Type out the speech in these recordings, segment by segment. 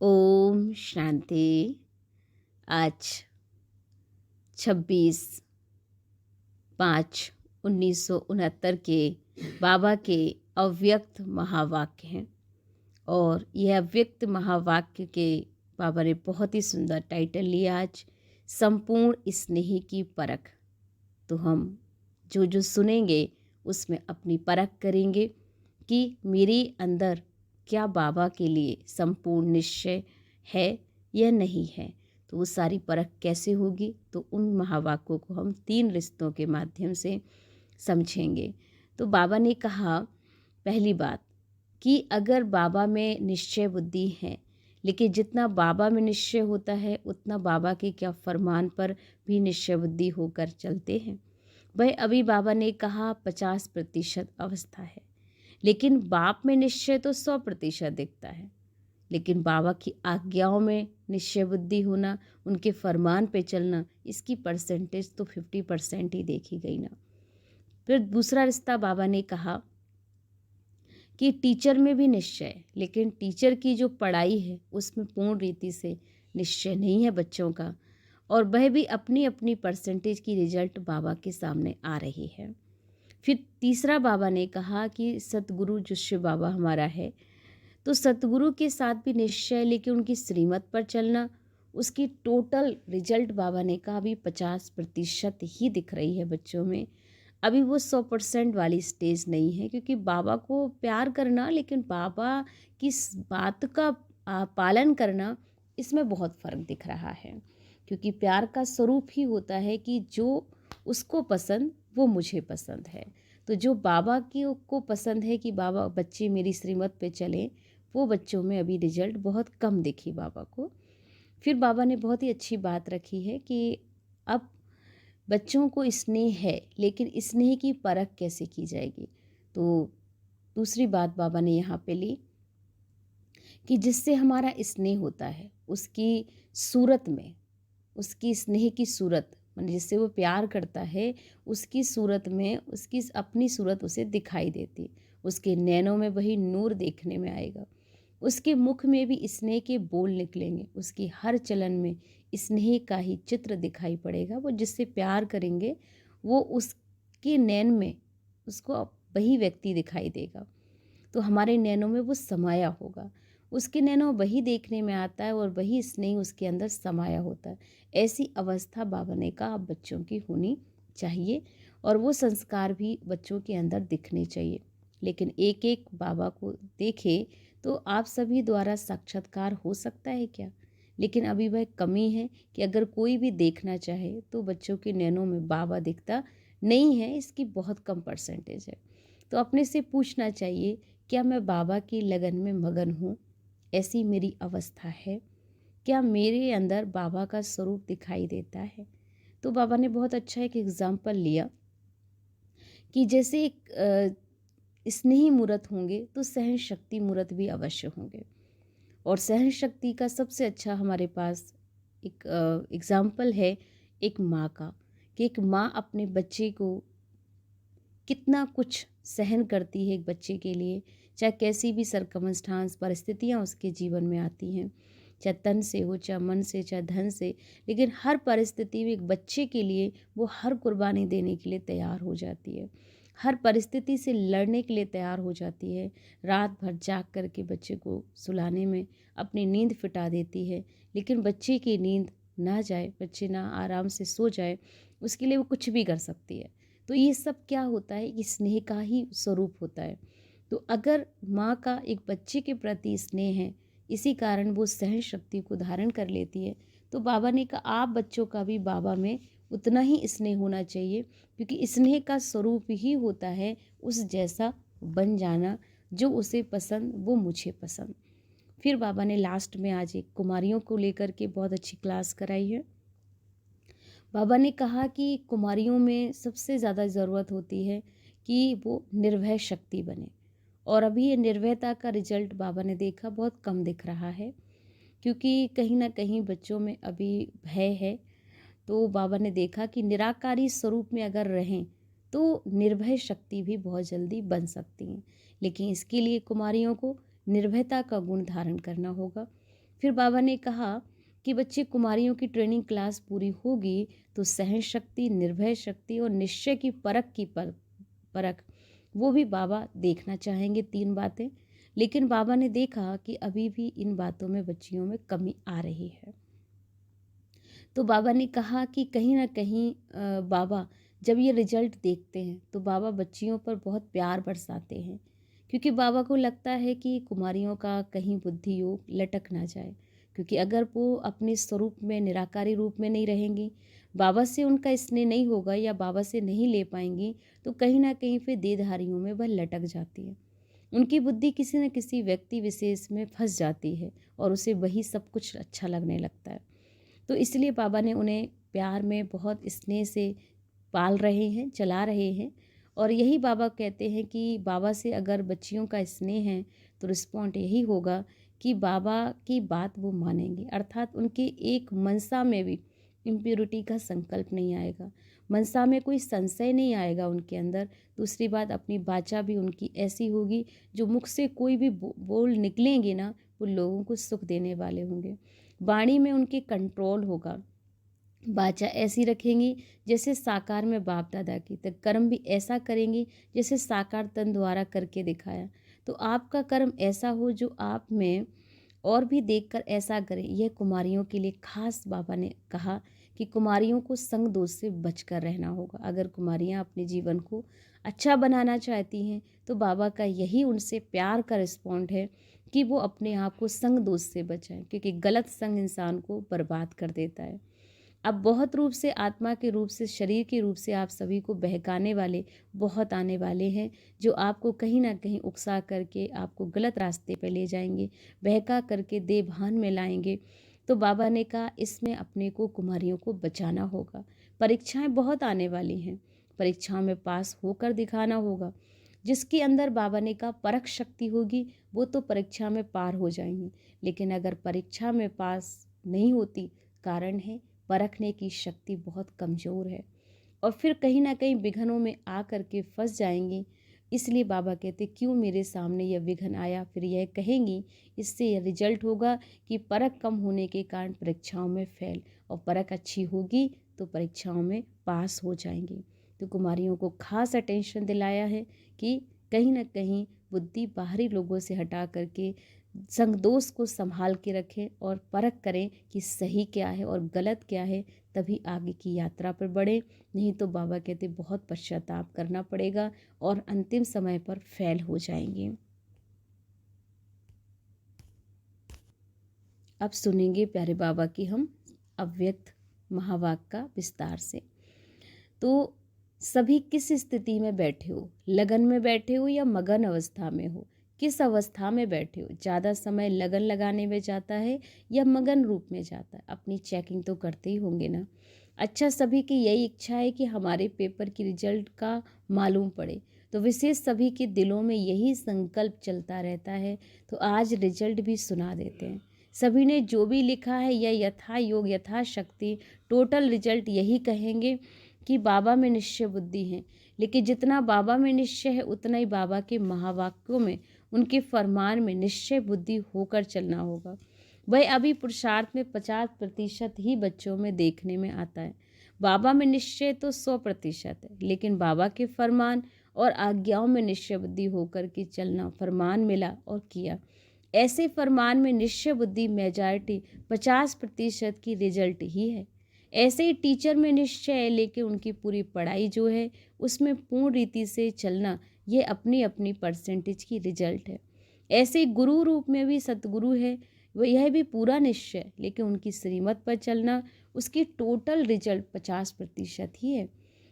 ओम शांति। आज 26/5/1969 के बाबा के अव्यक्त महावाक्य हैं। और यह अव्यक्त महावाक्य के बाबा ने बहुत ही सुंदर टाइटल लिया आज, संपूर्ण स्नेह की परख। तो हम जो जो सुनेंगे उसमें अपनी परख करेंगे कि मेरे अंदर क्या बाबा के लिए संपूर्ण निश्चय है या नहीं है। तो वो सारी परख कैसे होगी, तो उन महावाक्यों को हम 3 रिश्तों के माध्यम से समझेंगे। तो बाबा ने कहा पहली बात कि अगर बाबा में निश्चय बुद्धि है, लेकिन जितना बाबा में निश्चय होता है उतना बाबा के क्या फरमान पर भी निश्चय बुद्धि होकर चलते हैं। भाई अभी बाबा ने कहा 50% अवस्था है, लेकिन बाप में निश्चय तो 100% दिखता है। लेकिन बाबा की आज्ञाओं में निश्चय बुद्धि होना, उनके फरमान पे चलना, इसकी परसेंटेज तो 50% ही देखी गई ना। फिर दूसरा रिश्ता बाबा ने कहा कि टीचर में भी निश्चय, लेकिन टीचर की जो पढ़ाई है उसमें पूर्ण रीति से निश्चय नहीं है बच्चों का, और वह भी अपनी अपनी परसेंटेज की रिजल्ट बाबा के सामने आ रही है। फिर तीसरा बाबा ने कहा कि सतगुरु जो शिव बाबा हमारा है, तो सतगुरु के साथ भी निश्चय, लेकिन उनकी श्रीमत पर चलना, उसकी टोटल रिजल्ट बाबा ने कहा अभी 50% ही दिख रही है बच्चों में। अभी वो 100% वाली स्टेज नहीं है, क्योंकि बाबा को प्यार करना, लेकिन बाबा की बात का पालन करना, इसमें बहुत फ़र्क दिख रहा है। क्योंकि प्यार का स्वरूप ही होता है कि जो उसको पसंद वो मुझे पसंद है। तो जो बाबा की को पसंद है कि बाबा बच्चे मेरी श्रीमत पे चलें, वो बच्चों में अभी रिजल्ट बहुत कम दिखी बाबा को। फिर बाबा ने बहुत ही अच्छी बात रखी है कि अब बच्चों को स्नेह है, लेकिन स्नेह की परख कैसे की जाएगी। तो दूसरी बात बाबा ने यहाँ पे ली कि जिससे हमारा स्नेह होता है उसकी सूरत में, उसकी स्नेह की सूरत माने जिससे वो प्यार करता है उसकी सूरत में, उसकी अपनी सूरत उसे दिखाई देती, उसके नैनों में वही नूर देखने में आएगा, उसके मुख में भी स्नेह के बोल निकलेंगे, उसकी हर चलन में स्नेह का ही चित्र दिखाई पड़ेगा। वो जिससे प्यार करेंगे वो उसके नैन में उसको वही व्यक्ति दिखाई देगा, तो हमारे नैनों में वो समाया होगा, उसके नैनों वही देखने में आता है और वही स्नेह उसके अंदर समाया होता है। ऐसी अवस्था बाबा ने कहा अब बच्चों की होनी चाहिए, और वो संस्कार भी बच्चों के अंदर दिखने चाहिए। लेकिन एक एक बाबा को देखे तो आप सभी द्वारा साक्षात्कार हो सकता है क्या, लेकिन अभी वह कमी है कि अगर कोई भी देखना चाहे तो बच्चों के नैनों में बाबा दिखता नहीं है, इसकी बहुत कम परसेंटेज है। तो अपने से पूछना चाहिए, क्या मैं बाबा की लगन में मगन हूँ? ऐसी मेरी अवस्था है? क्या मेरे अंदर बाबा का स्वरूप दिखाई देता है? तो बाबा ने बहुत अच्छा एक एग्जाम्पल लिया कि जैसे एक स्नेही मूर्त होंगे तो सहन शक्ति मूर्त भी अवश्य होंगे। और सहन शक्ति का सबसे अच्छा हमारे पास एक एग्जाम्पल है एक माँ का, कि एक माँ अपने बच्चे को कितना कुछ सहन करती है एक बच्चे के लिए, चाहे कैसी भी सरकमस्टांस परिस्थितियाँ उसके जीवन में आती हैं, चाहे तन से हो, चाहे मन से, चाहे धन से, लेकिन हर परिस्थिति में एक बच्चे के लिए वो हर कुर्बानी देने के लिए तैयार हो जाती है, हर परिस्थिति से लड़ने के लिए तैयार हो जाती है। रात भर जाग करके बच्चे को सुलाने में अपनी नींद फिटा देती है, लेकिन बच्चे की नींद ना जाए, बच्चे ना आराम से सो जाए, उसके लिए वो कुछ भी कर सकती है। तो ये सब क्या होता है, ये स्नेह का ही स्वरूप होता है। तो अगर माँ का एक बच्चे के प्रति स्नेह है, इसी कारण वो सहन शक्ति को धारण कर लेती है, तो बाबा ने कहा आप बच्चों का भी बाबा में उतना ही स्नेह होना चाहिए, क्योंकि स्नेह का स्वरूप ही होता है उस जैसा बन जाना, जो उसे पसंद वो मुझे पसंद। फिर बाबा ने लास्ट में आज एक कुमारियों को लेकर के बहुत अच्छी क्लास कराई है। बाबा ने कहा कि कुमारियों में सबसे ज़्यादा ज़रूरत होती है कि वो निर्भय शक्ति बने, और अभी ये निर्भयता का रिजल्ट बाबा ने देखा बहुत कम दिख रहा है, क्योंकि कहीं ना कहीं बच्चों में अभी भय है। तो बाबा ने देखा कि निराकारी स्वरूप में अगर रहें तो निर्भय शक्ति भी बहुत जल्दी बन सकती हैं, लेकिन इसके लिए कुमारियों को निर्भयता का गुण धारण करना होगा। फिर बाबा ने कहा कि बच्चे कुमारियों की ट्रेनिंग क्लास पूरी होगी तो सहन शक्ति, निर्भय शक्ति और निश्चय की परख वो भी बाबा देखना चाहेंगे, 3 बातें। लेकिन बाबा ने देखा कि अभी भी इन बातों में बच्चियों में कमी आ रही है। तो बाबा ने कहा कि कहीं न कहीं बाबा जब ये रिजल्ट देखते हैं तो बाबा बच्चियों पर बहुत प्यार बरसाते हैं, क्योंकि बाबा को लगता है कि कुमारियों का कहीं बुद्धि योग लटक ना जाए, क्योंकि अगर वो अपने स्वरूप में निराकारी रूप में नहीं रहेंगी, बाबा से उनका स्नेह नहीं होगा या बाबा से नहीं ले पाएंगी, तो कहीं ना कहीं फिर देहधारियों में वह लटक जाती है। उनकी बुद्धि किसी न किसी व्यक्ति विशेष में फंस जाती है और उसे वही सब कुछ अच्छा लगने लगता है। तो इसलिए बाबा ने उन्हें प्यार में बहुत स्नेह से पाल रहे हैं, चला रहे हैं। और यही बाबा कहते हैं कि बाबा से अगर बच्चियों का स्नेह है तो रिस्पॉन्ड यही होगा कि बाबा की बात वो मानेंगे, अर्थात उनके एक मनसा में भी इम्प्योरिटी का संकल्प नहीं आएगा, मनसा में कोई संशय नहीं आएगा उनके अंदर। दूसरी बात, अपनी वाचा भी उनकी ऐसी होगी जो मुख से कोई भी बोल निकलेंगे ना, वो लोगों को सुख देने वाले होंगे। वाणी में उनके कंट्रोल होगा, वाचा ऐसी रखेंगी जैसे साकार में बाप दादा की, तो कर्म भी ऐसा करेंगी जैसे साकार तन द्वारा करके दिखाया। तो आपका कर्म ऐसा हो जो आप में और भी देखकर ऐसा करें। यह कुमारियों के लिए खास बाबा ने कहा कि कुमारियों को संग दोष से बचकर रहना होगा। अगर कुमारियां अपने जीवन को अच्छा बनाना चाहती हैं तो बाबा का यही उनसे प्यार का रिस्पॉन्ड है कि वो अपने आप को संग दोष से बचाएं, क्योंकि गलत संग इंसान को बर्बाद कर देता है। अब बहुत रूप से, आत्मा के रूप से, शरीर के रूप से आप सभी को बहकाने वाले बहुत आने वाले हैं, जो आपको कहीं ना कहीं उकसा करके आपको गलत रास्ते पर ले जाएंगे, बहका करके देभान में लाएंगे। तो बाबा ने कहा इसमें अपने को, कुमारियों को बचाना होगा। परीक्षाएं बहुत आने वाली हैं, परीक्षाओं में पास होकर दिखाना होगा। जिसके अंदर बाबा ने कहा परख शक्ति होगी वो तो परीक्षा में पार हो जाएंगी, लेकिन अगर परीक्षा में पास नहीं होती, कारण है परखने की शक्ति बहुत कमज़ोर है और फिर कहीं ना कहीं विघ्नों में आ कर के फंस जाएंगी। इसलिए बाबा कहते क्यों मेरे सामने यह विघ्न आया, फिर यह कहेंगी। इससे यह रिजल्ट होगा कि परख कम होने के कारण परीक्षाओं में फेल, और परख अच्छी होगी तो परीक्षाओं में पास हो जाएंगी। तो कुमारियों को खास अटेंशन दिलाया है कि कहीं ना कहीं बुद्धि बाहरी लोगों से हटा करके संगदोष को संभाल के रखें और परख करें कि सही क्या है और गलत क्या है, तभी आगे की यात्रा पर बढ़े। नहीं तो बाबा कहते बहुत पश्चाताप करना पड़ेगा और अंतिम समय पर फेल हो जाएंगे। अब सुनेंगे प्यारे बाबा की हम अव्यक्त महावाक्य का विस्तार से। तो सभी किस स्थिति में बैठे हो, लगन में बैठे हो या मगन अवस्था में हो, किस अवस्था में बैठे हो, ज़्यादा समय लगन लगाने में जाता है या मगन रूप में जाता है, अपनी चेकिंग तो करते ही होंगे ना। अच्छा, सभी की यही इच्छा है कि हमारे पेपर की रिजल्ट का मालूम पड़े, तो विशेष सभी के दिलों में यही संकल्प चलता रहता है। तो आज रिजल्ट भी सुना देते हैं। सभी ने जो भी लिखा है यह यथा योग यथा शक्ति टोटल रिजल्ट यही कहेंगे कि बाबा में निश्चय बुद्धि है। लेकिन जितना बाबा में निश्चय है उतना ही बाबा के महावाक्यों में, उनके फरमान में निश्चय बुद्धि होकर चलना होगा। वह अभी पुरुषार्थ में 50% ही बच्चों में देखने में आता है। बाबा में निश्चय तो 100% है, लेकिन बाबा के फरमान और आज्ञाओं में निश्चय बुद्धि होकर के चलना, फरमान मिला और किया। ऐसे फरमान में निश्चय बुद्धि मेजॉरिटी 50% की रिजल्ट ही है। ऐसे ही टीचर में निश्चय है, लेकिन उनकी पूरी पढ़ाई जो है उसमें पूर्ण रीति से चलना, ये अपनी अपनी परसेंटेज की रिजल्ट है। ऐसे ही गुरु रूप में भी सतगुरु है, वह यह भी पूरा निश्चय, लेकिन उनकी श्रीमत पर चलना, उसकी टोटल रिजल्ट 50% ही है।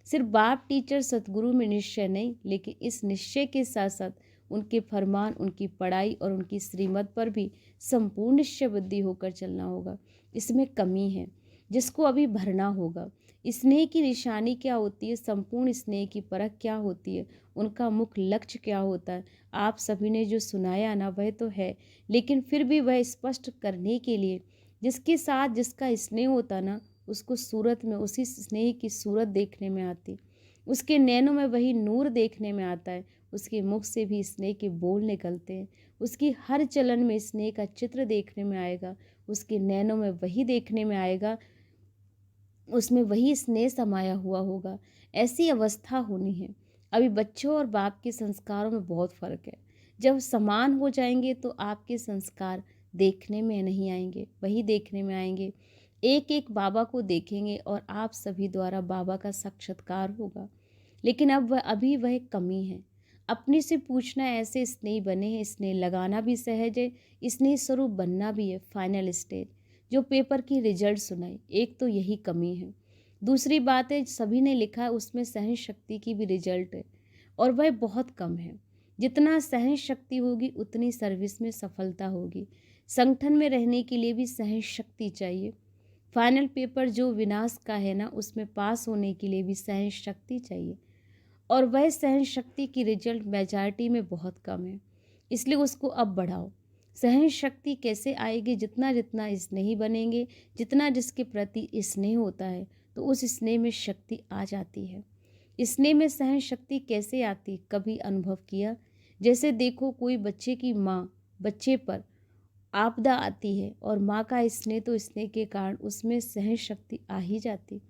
सिर्फ बाप टीचर सतगुरु में निश्चय नहीं, लेकिन इस निश्चय के साथ साथ उनके फरमान, उनकी पढ़ाई और उनकी श्रीमत पर भी संपूर्ण निश्चय बुद्धि होकर चलना होगा। इसमें कमी है जिसको अभी भरना होगा। स्नेह की निशानी क्या होती है, संपूर्ण स्नेह की परख क्या होती है, उनका मुख्य लक्ष्य क्या होता है, आप सभी ने जो सुनाया ना वह तो है, लेकिन फिर भी वह स्पष्ट करने के लिए जिसके साथ जिसका स्नेह होता ना, उसको सूरत में उसी स्नेह की सूरत देखने में आती, उसके नैनों में वही नूर देखने में आता है, उसके मुख से भी स्नेह के बोल निकलते हैं, उसकी हर चलन में स्नेह का चित्र देखने में आएगा, उसके नैनों में वही देखने में आएगा, उसमें वही स्नेह समाया हुआ होगा। ऐसी अवस्था होनी है। अभी बच्चों और बाप के संस्कारों में बहुत फ़र्क है। जब समान हो जाएंगे तो आपके संस्कार देखने में नहीं आएंगे, वही देखने में आएंगे। एक एक बाबा को देखेंगे और आप सभी द्वारा बाबा का साक्षात्कार होगा। लेकिन अब अभी वह कमी है। अपने से पूछना ऐसे स्नेही बने हैं, स्नेह लगाना भी सहज है, स्नेह स्वरूप बनना भी है। फाइनल स्टेज जो पेपर की रिजल्ट सुनाई, एक तो यही कमी है। दूसरी बात है, सभी ने लिखा है उसमें सहन शक्ति की भी रिजल्ट है और वह बहुत कम है। जितना सहन शक्ति होगी उतनी सर्विस में सफलता होगी। संगठन में रहने के लिए भी सहन शक्ति चाहिए। फाइनल पेपर जो विनाश का है ना, उसमें पास होने के लिए भी सहन शक्ति चाहिए और वह सहन शक्ति की रिजल्ट मेजॉरिटी में बहुत कम है। इसलिए उसको अब बढ़ाओ। सहन शक्ति कैसे आएगी? जितना जितना स्नेही बनेंगे, जितना जिसके प्रति स्नेह होता है तो उस स्नेह में शक्ति आ जाती है। स्नेह में सहन शक्ति कैसे आती, कभी अनुभव किया? जैसे देखो कोई बच्चे की माँ बच्चे पर आपदा आती है और माँ का स्नेह, तो स्नेह के कारण उसमें सहन शक्ति आ ही जाती।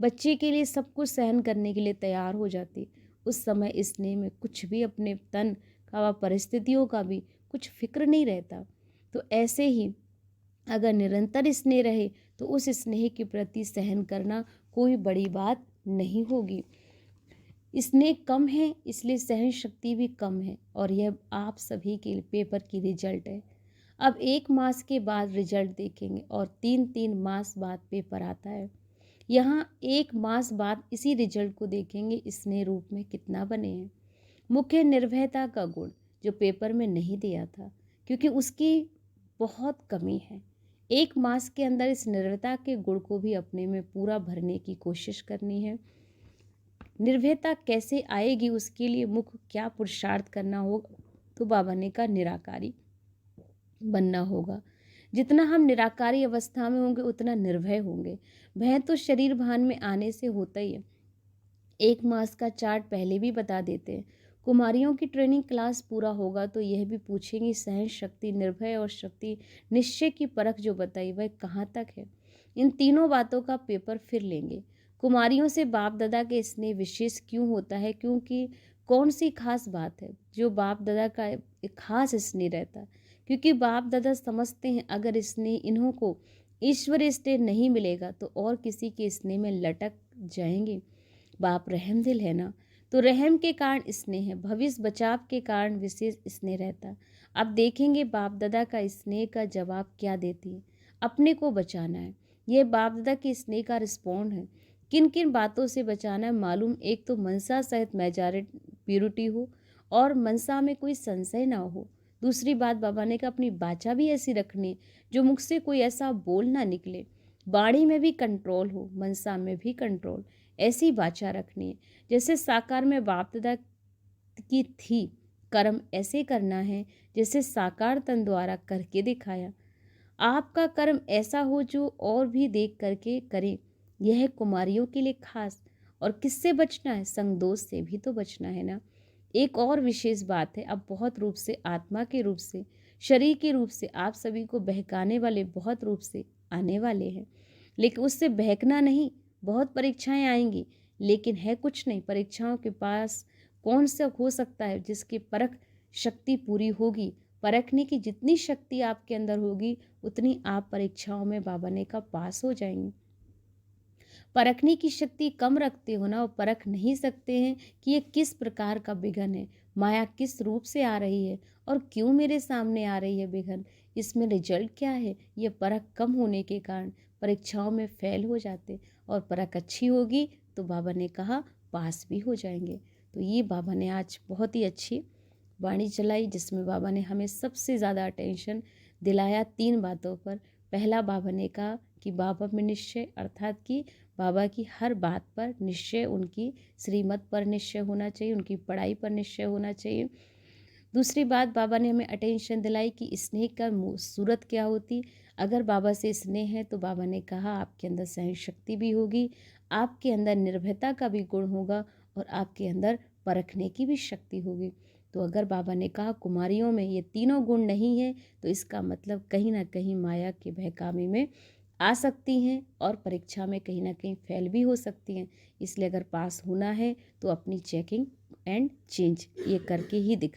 बच्चे के लिए सब कुछ सहन करने के लिए तैयार हो जाती। उस समय स्नेह में कुछ भी अपने तन का व परिस्थितियों का भी कुछ फिक्र नहीं रहता। तो ऐसे ही अगर निरंतर स्नेह रहे तो उस स्नेह के प्रति सहन करना कोई बड़ी बात नहीं होगी। स्नेह कम है इसलिए सहन शक्ति भी कम है और यह आप सभी के पेपर की रिजल्ट है। अब 1 मास के बाद रिजल्ट देखेंगे और 3-3 मास बाद पेपर आता है। यहाँ 1 मास बाद इसी रिजल्ट को देखेंगे स्नेह रूप में कितना बने हैं। मुख्य निर्भयता का गुण जो पेपर में नहीं दिया था, क्योंकि उसकी बहुत कमी है। 1 मास के अंदर इस निर्भयता के गुण को भी अपने में पूरा भरने की कोशिश करनी है। निर्भयता कैसे आएगी, उसके लिए मुख्य क्या पुरुषार्थ करना होगा, तो बाबा ने कहा निराकारी बनना होगा। जितना हम निराकारी अवस्था में होंगे उतना निर्भय होंगे। भय तो शरीर भान में आने से होता ही है। 1 मास का चार्ट पहले भी बता देते हैं। कुमारियों की ट्रेनिंग क्लास पूरा होगा तो यह भी पूछेंगी सहन शक्ति, निर्भय और शक्ति निश्चय की परख जो बताई वह कहाँ तक है। इन तीनों बातों का पेपर फिर लेंगे। कुमारियों से बाप दादा के स्नेह विशेष क्यों होता है, क्योंकि कौन सी खास बात है जो बाप दादा का एक खास स्नेह रहता, क्योंकि बाप दादा समझते हैं अगर स्नेह इन्हों को ईश्वर स्नेह नहीं मिलेगा तो और किसी के स्नेह में लटक जाएंगे। बाप रहम दिल है ना, तो रहम के कारण स्नेह है, भविष्य बचाव के कारण विशेष स्नेह रहता। अब देखेंगे बाप दादा का स्नेह का जवाब क्या देती है। अपने को बचाना है, यह बाप दादा के स्नेह का रिस्पॉन्ड है। किन किन बातों से बचाना है मालूम, एक तो मनसा सहित मेजॉरिटी प्यूरिटी हो और मनसा में कोई संशय ना हो। दूसरी बात बाबा ने कहा अपनी बाचा भी ऐसी रखनी जो मुख से कोई ऐसा बोल ना निकले। बाणी में भी कंट्रोल हो, मनसा में भी कंट्रोल, ऐसी बाचा रखनी है जैसे साकार में बाप दादा की थी। कर्म ऐसे करना है जैसे साकार तन द्वारा करके दिखाया। आपका कर्म ऐसा हो जो और भी देख करके करे। यह है कुमारियों के लिए खास। और किससे बचना है, संगदोष से भी तो बचना है ना। एक और विशेष बात है, अब बहुत रूप से आत्मा के रूप से, शरीर के रूप से आप सभी को बहकाने वाले बहुत रूप से आने वाले हैं, लेकिन उससे बहकना नहीं। बहुत परीक्षाएं आएंगी लेकिन है कुछ नहीं। परीक्षाओं के पास कौन सा हो सकता है जिसकी परख शक्ति पूरी होगी। परखने की जितनी शक्ति आपके अंदर होगी उतनी आप परीक्षाओं में बाबा ने कहा पास हो जाएंगे। परखने की शक्ति कम रखते हो ना, और परख नहीं सकते हैं कि ये किस प्रकार का विघन है, माया किस रूप से आ रही है और क्यों मेरे सामने आ रही है विघन, इसमें रिजल्ट क्या है। ये परख कम होने के कारण परीक्षाओं में फेल हो जाते, और परख अच्छी होगी तो बाबा ने कहा पास भी हो जाएंगे। तो ये बाबा ने आज बहुत ही अच्छी वाणी चलाई जिसमें बाबा ने हमें सबसे ज़्यादा अटेंशन दिलाया 3 बातों पर। पहला, बाबा ने कहा कि बाबा में निश्चय, अर्थात कि बाबा की हर बात पर निश्चय, उनकी श्रीमत पर निश्चय होना चाहिए, उनकी पढ़ाई पर निश्चय होना चाहिए। दूसरी बात बाबा ने हमें अटेंशन दिलाई कि स्नेह का सूरत क्या होती। अगर बाबा से स्नेह है तो बाबा ने कहा आपके अंदर सहन शक्ति भी होगी, आपके अंदर निर्भयता का भी गुण होगा और आपके अंदर परखने की भी शक्ति होगी। तो अगर बाबा ने कहा कुमारियों में ये तीनों गुण नहीं है तो इसका मतलब कहीं ना कहीं माया के बहकावे में आ सकती हैं और परीक्षा में कहीं ना कहीं फेल भी हो सकती हैं। इसलिए अगर पास होना है तो अपनी चेकिंग एंड चेंज ये करके ही दिखा।